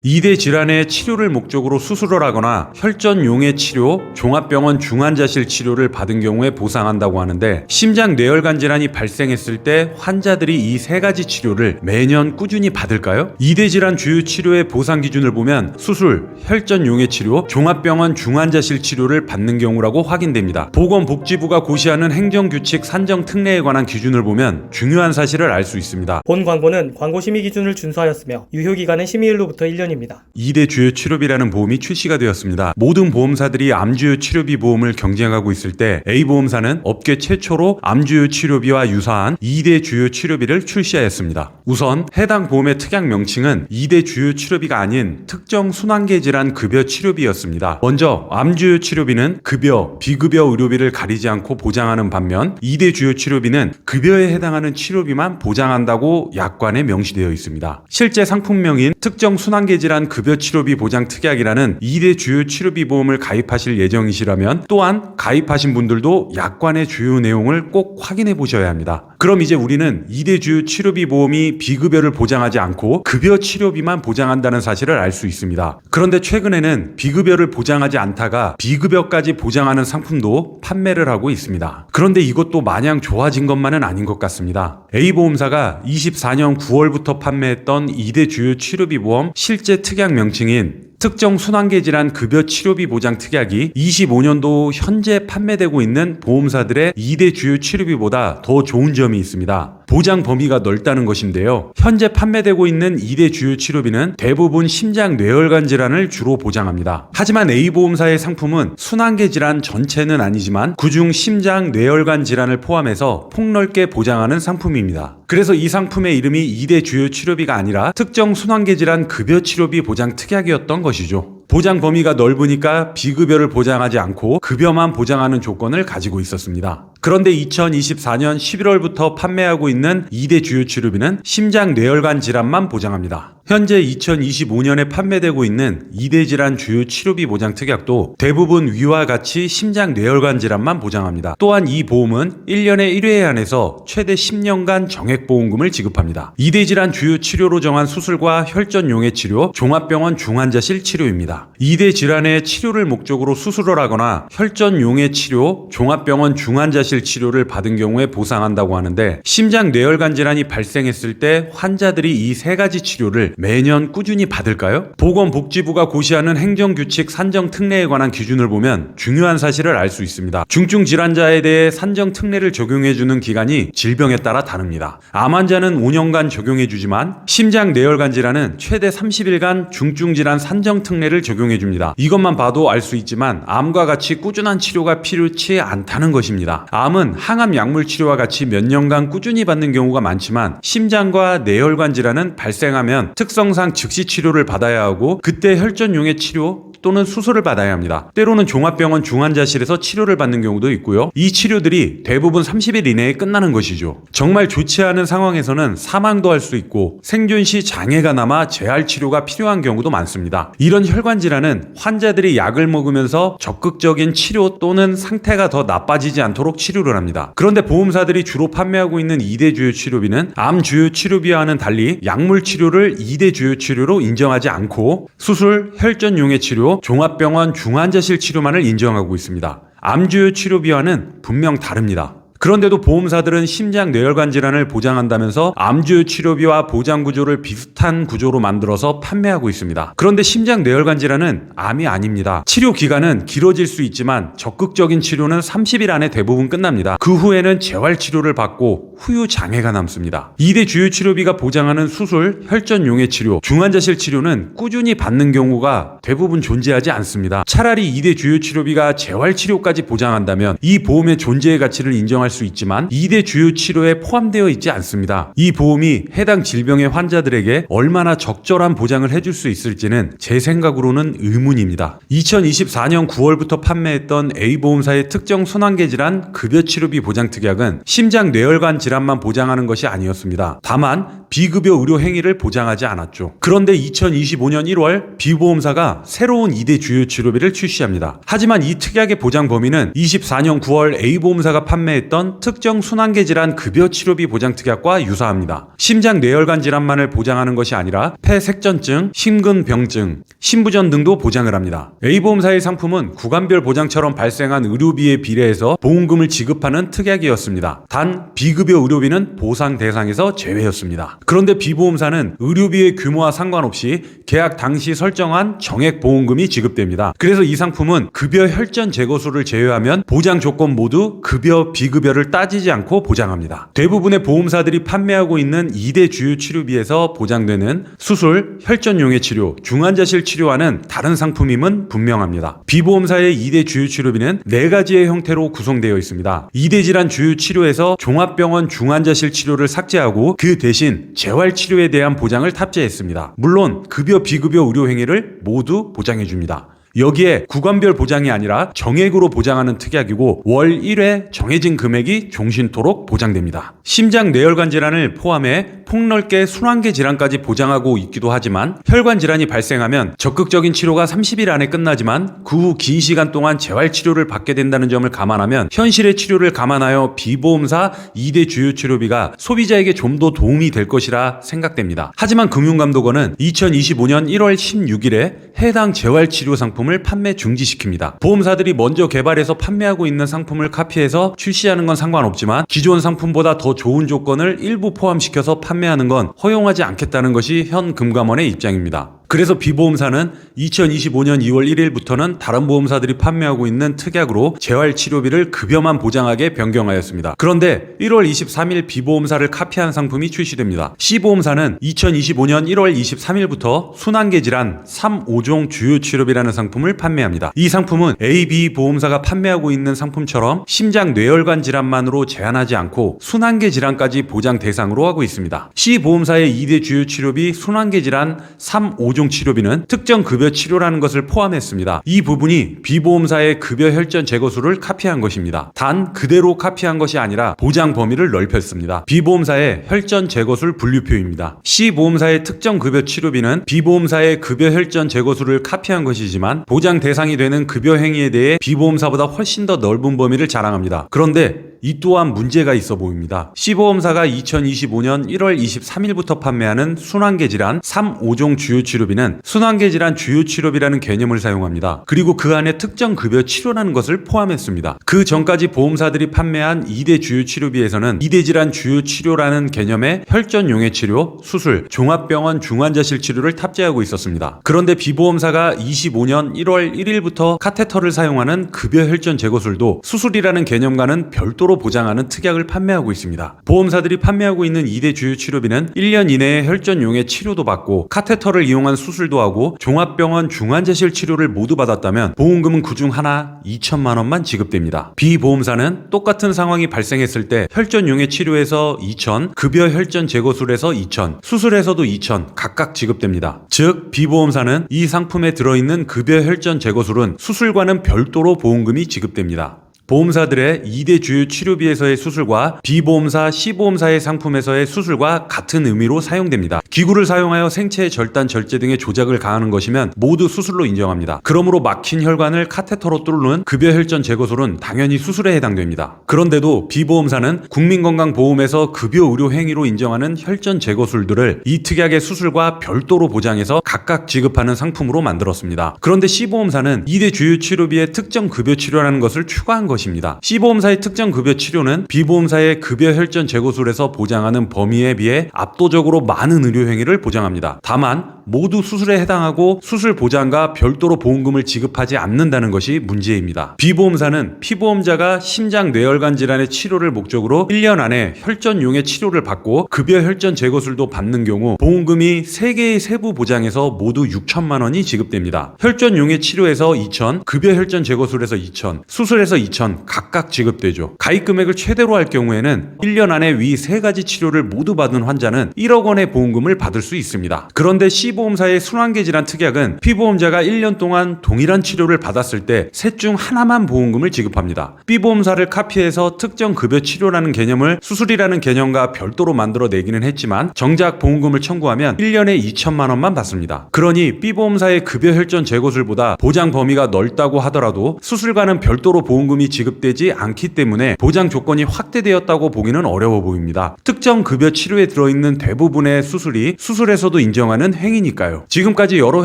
2대 질환의 치료를 목적으로 수술을 하거나 혈전용해 치료, 종합병원 중환자실 치료를 받은 경우에 보상한다고 하는데, 심장 뇌혈관 질환이 발생했을 때 환자들이 이 세 가지 치료를 매년 꾸준히 받을까요? 2대 질환 주요 치료의 보상 기준을 보면 수술, 혈전용해 치료, 종합병원 중환자실 치료를 받는 경우라고 확인됩니다. 보건복지부가 고시하는 행정규칙 산정 특례에 관한 기준을 보면 중요한 사실을 알 수 있습니다. 본 광고는 광고 심의 기준을 준수하였으며 유효기간은 심의일로부터 1년입니다. 2대 주요 치료비라는 보험이 출시가 되었습니다. 모든 보험사들이 암주요 치료비 보험을 경쟁하고 있을 때 A보험사는 업계 최초로 암주요 치료비와 유사한 2대 주요 치료비를 출시하였습니다. 우선 해당 보험의 특약 명칭은 2대 주요 치료비가 아닌 특정 순환계 질환 급여 치료비였습니다. 먼저 암주요 치료비는 급여, 비급여 의료비를 가리지 않고 보장하는 반면 2대 주요 치료비는 급여에 해당하는 치료비만 보장한다고 약관에 명시되어 있습니다. 실제 상품명인 특정 순환계 질환 급여 치료비 보장 특약이라는 2대 주요 치료비 보험을 가입하실 예정이시라면 또한 가입하신 분들도 약관의 주요 내용을 꼭 확인해 보셔야 합니다. 그럼 이제 우리는 2대 주요 치료비 보험이 비급여를 보장하지 않고 급여 치료비만 보장한다는 사실을 알 수 있습니다. 그런데 최근에는 비급여를 보장하지 않다가 비급여까지 보장하는 상품도 판매를 하고 있습니다. 그런데 이것도 마냥 좋아진 것만은 아닌 것 같습니다. A보험사가 24년 9월부터 판매했던 2대 주요 치료비 보험 실제 특약 명칭인 특정 순환계 질환 급여 치료비 보장 특약이 25년도 현재 판매되고 있는 보험사들의 2대 주요 치료비보다 더 좋은 점이 있습니다. 보장 범위가 넓다는 것인데요. 현재 판매되고 있는 2대 주요 치료비는 대부분 심장 뇌혈관 질환을 주로 보장합니다. 하지만 A보험사의 상품은 순환계 질환 전체는 아니지만 그중 심장 뇌혈관 질환을 포함해서 폭넓게 보장하는 상품입니다. 그래서 이 상품의 이름이 2대 주요 치료비가 아니라 특정 순환계 질환 급여 치료비 보장 특약이었던 것이죠. 보장 범위가 넓으니까 비급여를 보장하지 않고 급여만 보장하는 조건을 가지고 있었습니다. 그런데 2024년 11월부터 판매하고 있는 2대 주요 치료비는 심장 뇌혈관 질환만 보장합니다. 현재 2025년에 판매되고 있는 2대 질환 주요 치료비 보장 특약도 대부분 위와 같이 심장 뇌혈관 질환만 보장합니다. 또한 이 보험은 1년에 1회에 한해서 최대 10년간 정액보험금을 지급합니다. 2대 질환 주요 치료로 정한 수술과 혈전용해 치료, 종합병원 중환자실 치료입니다. 2대 질환의 치료를 목적으로 수술을 하거나 혈전용해 치료, 종합병원 중환자실 치료를 받은 경우에 보상한다고 하는데, 심장 뇌혈관 질환이 발생했을 때 환자들이 이 세 가지 치료를 매년 꾸준히 받을까요? 보건복지부가 고시하는 행정규칙 산정 특례에 관한 기준을 보면 중요한 사실을 알 수 있습니다. 중증 질환자에 대해 산정 특례를 적용해주는 기간이 질병에 따라 다릅니다. 암 환자는 5년간 적용해주지만 심장 뇌혈관 질환은 최대 30일간 중증 질환 산정 특례를 적용해줍니다. 이것만 봐도 알 수 있지만 암과 같이 꾸준한 치료가 필요치 않다는 것입니다. 암은 항암 약물 치료와 같이 몇 년간 꾸준히 받는 경우가 많지만 심장과 뇌혈관 질환은 발생하면 특성상 즉시 치료를 받아야 하고 그때 혈전용해 치료 또는 수술을 받아야 합니다. 때로는 종합병원 중환자실에서 치료를 받는 경우도 있고요. 이 치료들이 대부분 30일 이내에 끝나는 것이죠. 정말 좋지 않은 상황에서는 사망도 할 수 있고 생존 시 장애가 남아 재활 치료가 필요한 경우도 많습니다. 이런 혈관 질환은 환자들이 약을 먹으면서 적극적인 치료 또는 상태가 더 나빠지지 않도록 치료를 합니다. 그런데 보험사들이 주로 판매하고 있는 2대 주요 치료비는 암 주요 치료비와는 달리 약물 치료를 2대 주요 치료로 인정하지 않고 수술, 혈전용해 치료, 종합병원 중환자실 치료만을 인정하고 있습니다. 암 주요 치료비와는 분명 다릅니다. 그런데도 보험사들은 심장 뇌혈관 질환을 보장한다면서 암 주요 치료비와 보장 구조를 비슷한 구조로 만들어서 판매하고 있습니다. 그런데 심장 뇌혈관 질환은 암이 아닙니다. 치료 기간은 길어질 수 있지만 적극적인 치료는 30일 안에 대부분 끝납니다. 그 후에는 재활 치료를 받고 후유 장애가 남습니다. 2대 주요 치료비가 보장하는 수술, 혈전용해 치료, 중환자실 치료는 꾸준히 받는 경우가 대부분 존재하지 않습니다. 차라리 2대 주요 치료비가 재활 치료까지 보장한다면 이 보험의 존재의 가치를 인정할 수 있지만 2대 주요 치료에 포함되어 있지 않습니다. 이 보험이 해당 질병의 환자들에게 얼마나 적절한 보장을 해줄 수 있을지는 제 생각으로는 의문입니다. 2024년 9월부터 판매했던 A보험사의 특정 순환계 질환 급여 치료비 보장 특약은 심장 뇌혈관 질환만 보장하는 것이 아니었습니다. 다만 비급여 의료 행위를 보장하지 않았죠. 그런데 2025년 1월 B보험사가 새로운 2대 주요 치료비를 출시합니다. 하지만 이 특약의 보장 범위는 24년 9월 A보험사가 판매했던 있던 특정 순환계 질환 급여 치료비 보장 특약과 유사합니다. 심장 뇌혈관 질환만을 보장하는 것이 아니라 폐색전증, 심근병증, 심부전 등도 보장을 합니다. A보험사의 상품은 구간별 보장처럼 발생한 의료비에 비례해서 보험금을 지급하는 특약이었습니다. 단 비급여 의료비는 보상 대상에서 제외였습니다. 그런데 B보험사는 의료비의 규모와 상관없이 계약 당시 설정한 정액 보험금이 지급됩니다. 그래서 이 상품은 급여 혈전 제거수를 제외하면 보장 조건 모두 급여, 비급여를 따지지 않고 보장합니다. 대부분의 보험사들이 판매하고 있는 2대 주요 치료비에서 보장되는 수술, 혈전용해 치료, 중환자실 치료와는 다른 상품임은 분명합니다. B보험사의 2대 주요 치료비는 4가지의 형태로 구성되어 있습니다. 2대 질환 주요 치료에서 종합병원 중환자실 치료를 삭제하고 그 대신 재활치료에 대한 보장을 탑재했습니다. 물론 급여, 비급여 의료 행위를 모두 보장해줍니다. 여기에 구간별 보장이 아니라 정액으로 보장하는 특약이고 월 1회 정해진 금액이 종신토록 보장됩니다. 심장 뇌혈관 질환을 포함해 폭넓게 순환계 질환까지 보장하고 있기도 하지만 혈관 질환이 발생하면 적극적인 치료가 30일 안에 끝나지만 그 후 긴 시간 동안 재활치료를 받게 된다는 점을 감안하면 현실의 치료를 감안하여 B보험사 2대 주요 치료비가 소비자에게 좀 더 도움이 될 것이라 생각됩니다. 하지만 금융감독원은 2025년 1월 16일에 해당 재활치료 상품을 판매 중지시킵니다. 보험사들이 먼저 개발해서 판매하고 있는 상품을 카피해서 출시하는 건 상관없지만 기존 상품보다 더 좋은 조건을 일부 포함시켜서 판매하는 건 허용하지 않겠다는 것이 현 금감원의 입장입니다. 그래서 B보험사는 2025년 2월 1일부터는 다른 보험사들이 판매하고 있는 특약으로 재활치료비를 급여만 보장하게 변경하였습니다. 그런데 1월 23일 B보험사를 카피한 상품이 출시됩니다. C보험사는 2025년 1월 23일부터 순환계 질환 3, 5종 주요 치료비라는 상품을 판매합니다. 이 상품은 A, B 보험사가 판매하고 있는 상품처럼 심장 뇌혈관 질환만으로 제한하지 않고 순환계 질환까지 보장 대상으로 하고 있습니다. C보험사의 2대 주요 치료비 순환계 질환 3, 5종 치료비는 특정 급여 치료라는 것을 포함했습니다. 이 부분이 B보험사의 급여 혈전 제거수를 카피한 것입니다. 단 그대로 카피한 것이 아니라 보장 범위를 넓혔습니다. B보험사의 혈전 제거술 분류표입니다. C보험사의 특정 급여 치료비는 B보험사의 급여 혈전 제거수를 카피한 것이지만 보장 대상이 되는 급여 행위에 대해 B보험사보다 훨씬 더 넓은 범위를 자랑합니다. 그런데 이 또한 문제가 있어 보입니다. C보험사가 2025년 1월 23일부터 판매하는 순환계 질환 3, 5종 주요 치료비는 순환계 질환 주요 치료비라는 개념을 사용합니다. 그리고 그 안에 특정 급여 치료라는 것을 포함했습니다. 그 전까지 보험사들이 판매한 2대 주요 치료비에서는 2대 질환 주요 치료라는 개념의 혈전용해 치료, 수술, 종합병원 중환자실 치료를 탑재하고 있었습니다. 그런데 B보험사가 25년 1월 1일부터 카테터를 사용하는 급여 혈전 제거술도 수술이라는 개념과는 별도로 보장하는 특약을 판매하고 있습니다. 보험사들이 판매하고 있는 2대 주요 치료비는 1년 이내에 혈전용해 치료도 받고 카테터를 이용한 수술도 하고 종합병원 중환자실 치료를 모두 받았다면 보험금은 그중 하나 2천만 원만 지급됩니다. B보험사는 똑같은 상황이 발생했을 때 혈전용해 치료에서 2천, 급여 혈전 제거술에서 2천, 수술에서도 2천 각각 지급됩니다. 즉 B보험사는 이 상품에 들어있는 급여 혈전 제거술은 수술과는 별도로 보험금이 지급됩니다. 보험사들의 2대 주요 치료비에서의 수술과 B보험사, C보험사의 상품에서의 수술과 같은 의미로 사용됩니다. 기구를 사용하여 생체의 절단, 절제 등의 조작을 가하는 것이면 모두 수술로 인정합니다. 그러므로 막힌 혈관을 카테터로 뚫는 급여 혈전 제거술은 당연히 수술에 해당됩니다. 그런데도 B보험사는 국민건강보험에서 급여 의료 행위로 인정하는 혈전 제거술들을 이 특약의 수술과 별도로 보장해서 각각 지급하는 상품으로 만들었습니다. 그런데 C보험사는 2대 주요 치료비의 특정 급여 치료라는 것을 추가한 것입니다. C보험사의 특정 급여 치료는 B보험사의 급여 혈전 제거술에서 보장하는 범위에 비해 압도적으로 많은 의료 행위를 보장합니다. 다만 모두 수술에 해당하고 수술 보장과 별도로 보험금을 지급하지 않는다는 것이 문제입니다. B보험사는 피보험자가 심장 뇌혈관 질환의 치료를 목적으로 1년 안에 혈전용해 치료를 받고 급여 혈전 제거술도 받는 경우 보험금이 3개의 세부 보장에서 모두 6천만 원이 지급됩니다. 혈전용해 치료에서 2천, 급여 혈전 제거술에서 2천, 수술에서 2천 각각 지급되죠. 가입 금액을 최대로 할 경우에는 1년 안에 위 3가지 치료를 모두 받은 환자는 1억 원의 보험금을 받을 수 있습니다. 그런데 C보험사는 피보험사의 순환계 질환 특약은 피보험자가 1년 동안 동일한 치료를 받았을 때 셋 중 하나만 보험금을 지급합니다. B보험사를 카피해서 특정 급여 치료라는 개념을 수술이라는 개념과 별도로 만들어 내기는 했지만 정작 보험금을 청구하면 1년에 2천만 원만 받습니다. 그러니 B보험사의 급여 혈전 재고술보다 보장 범위가 넓다고 하더라도 수술과는 별도로 보험금이 지급되지 않기 때문에 보장 조건이 확대되었다고 보기는 어려워 보입니다. 특정 급여 치료에 들어있는 대부분의 수술이 수술에서도 인정하는 행위니까요. 지금까지 여러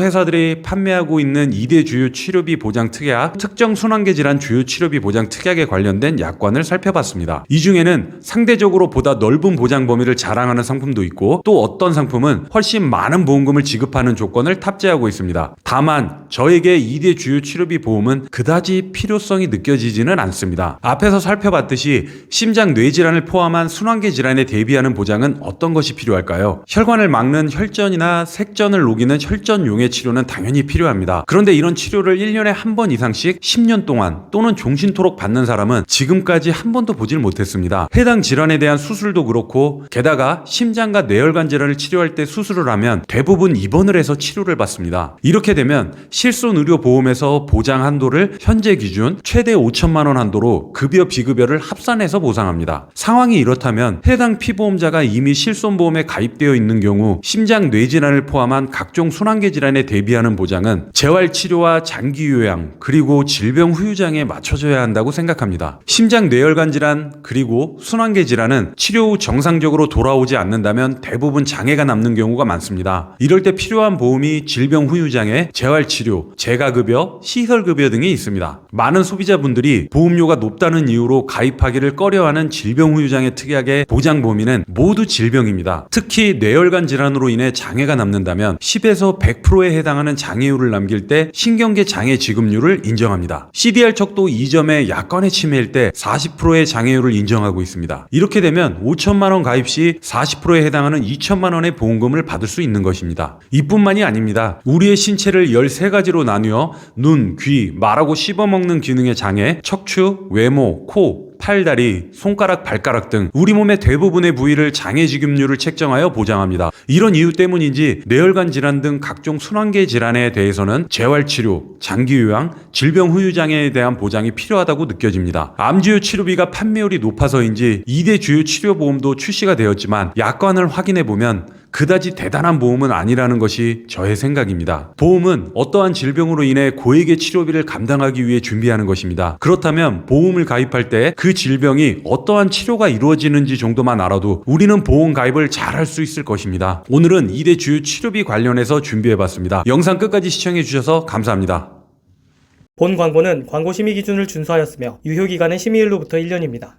회사들이 판매하고 있는 2대 주요 치료비 보장 특약, 특정 순환계 질환 주요 치료비 보장 특약에 관련된 약관을 살펴봤습니다. 이 중에는 상대적으로 보다 넓은 보장 범위를 자랑하는 상품도 있고 또 어떤 상품은 훨씬 많은 보험금을 지급하는 조건을 탑재하고 있습니다. 다만 저에게 2대 주요 치료비 보험은 그다지 필요성이 느껴지지는 않습니다. 앞에서 살펴봤듯이 심장 뇌질환을 포함한 순환계 질환에 대비하는 보장은 어떤 것이 필요할까요? 혈관을 막는 혈전이나 색전을 녹이는 혈전용의 치료는 당연히 필요합니다. 그런데 이런 치료를 1년에 한 번 이상씩 10년 동안 또는 종신토록 받는 사람은 지금까지 한 번도 보질 못했습니다. 해당 질환에 대한 수술도 그렇고 게다가 심장과 뇌혈관 질환을 치료할 때 수술을 하면 대부분 입원을 해서 치료를 받습니다. 이렇게 되면 실손의료보험에서 보장 한도를 현재 기준 최대 5천만 원 한도로 급여 비급여를 합산해서 보상합니다. 상황이 이렇다면 해당 피보험자가 이미 실손보험에 가입되어 있는 경우 심장 뇌질환을 포함한 각종 순환계 질환에 대비하는 보장은 재활치료와 장기요양 그리고 질병 후유장에 맞춰져야 한다고 생각합니다. 심장 뇌혈관 질환 그리고 순환계 질환은 치료 후 정상적으로 돌아오지 않는다면 대부분 장애가 남는 경우가 많습니다. 이럴 때 필요한 보험이 질병 후유장애, 재활치료, 재가급여, 시설급여 등이 있습니다. 많은 소비자분들이 보험료가 높다는 이유로 가입하기를 꺼려하는 질병 후유장애 특약의 보장 범위는 모두 질병입니다. 특히 뇌혈관 질환으로 인해 장애가 남는다면 10에서 100%에 해당하는 장애율을 남길 때 신경계 장애 지급률을 인정합니다. CDR 척도 2점의 약관의 침해일 때 40%의 장애율을 인정하고 있습니다. 이렇게 되면 5천만 원 가입 시 40%에 해당하는 2천만 원의 보험금을 받을 수 있는 것입니다. 이뿐만이 아닙니다. 우리의 신체를 13가지로 나누어 눈, 귀, 말하고 씹어먹는 기능의 장애, 척추, 외모, 코, 팔다리, 손가락, 발가락 등 우리 몸의 대부분의 부위를 장애 지급률을 책정하여 보장합니다. 이런 이유 때문인지 뇌혈관 질환 등 각종 순환계 질환에 대해서는 재활치료, 장기요양, 질병 후유장애에 대한 보장이 필요하다고 느껴집니다. 암주요 치료비가 판매율이 높아서인지 2대 주요 치료보험도 출시가 되었지만 약관을 확인해보면 그다지 대단한 보험은 아니라는 것이 저의 생각입니다. 보험은 어떠한 질병으로 인해 고액의 치료비를 감당하기 위해 준비하는 것입니다. 그렇다면 보험을 가입할 때 그 질병이 어떠한 치료가 이루어지는지 정도만 알아도 우리는 보험 가입을 잘 할 수 있을 것입니다. 오늘은 2대 주요 치료비 관련해서 준비해봤습니다. 영상 끝까지 시청해주셔서 감사합니다. 본 광고는 광고 심의 기준을 준수하였으며 유효기간은 심의일로부터 1년입니다.